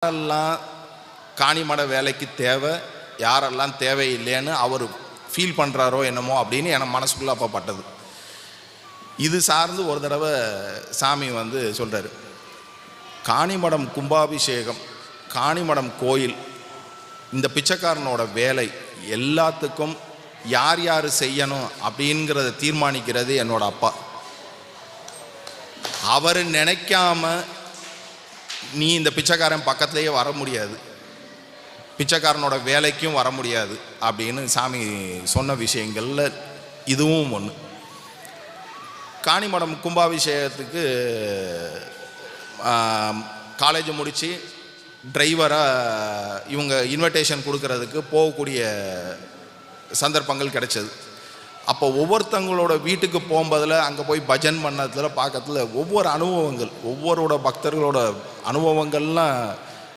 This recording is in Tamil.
யாரெல்லாம் காணிமட வேலைக்கு தேவை, யாரெல்லாம் தேவையில்லைன்னு அவர் ஃபீல் பண்ணுறாரோ என்னமோ அப்படின்னு எனக்கு மனசுக்குள்ளே அப்போ பட்டது. இது சார்ந்து ஒரு தடவை சாமி சொல்கிறார், காணிமடம் கும்பாபிஷேகம், காணிமடம் கோயில், இந்த பிச்சைக்காரனோட வேலை எல்லாத்துக்கும் யார் யார் செய்யணும் அப்படிங்கிறத தீர்மானிக்கிறது என்னோட அப்பா. அவர் நினைக்காம நீ இந்த பிச்சைக்காரன் பக்கத்துலேயே வர முடியாது, பிச்சைக்காரனோட வேலைக்கும் வர முடியாது அப்படின்னு சாமி சொன்ன விஷயங்களில் இதுவும் ஒன்று. காணிமடம் கும்பாபிஷேகத்துக்கு காலேஜ் முடித்து டிரைவராக இவங்க இன்விடேஷன் கொடுக்கறதுக்கு போகக்கூடிய சந்தர்ப்பங்கள் கிடைச்சது. அப்போ ஒவ்வொருத்தங்களோட வீட்டுக்கு போகும்போதில் அங்கே போய் பஜன் பண்ணதில் பார்க்கறதுல ஒவ்வொரு அனுபவங்கள், ஒவ்வொருட பக்தர்களோட அனுபவங்கள்லாம்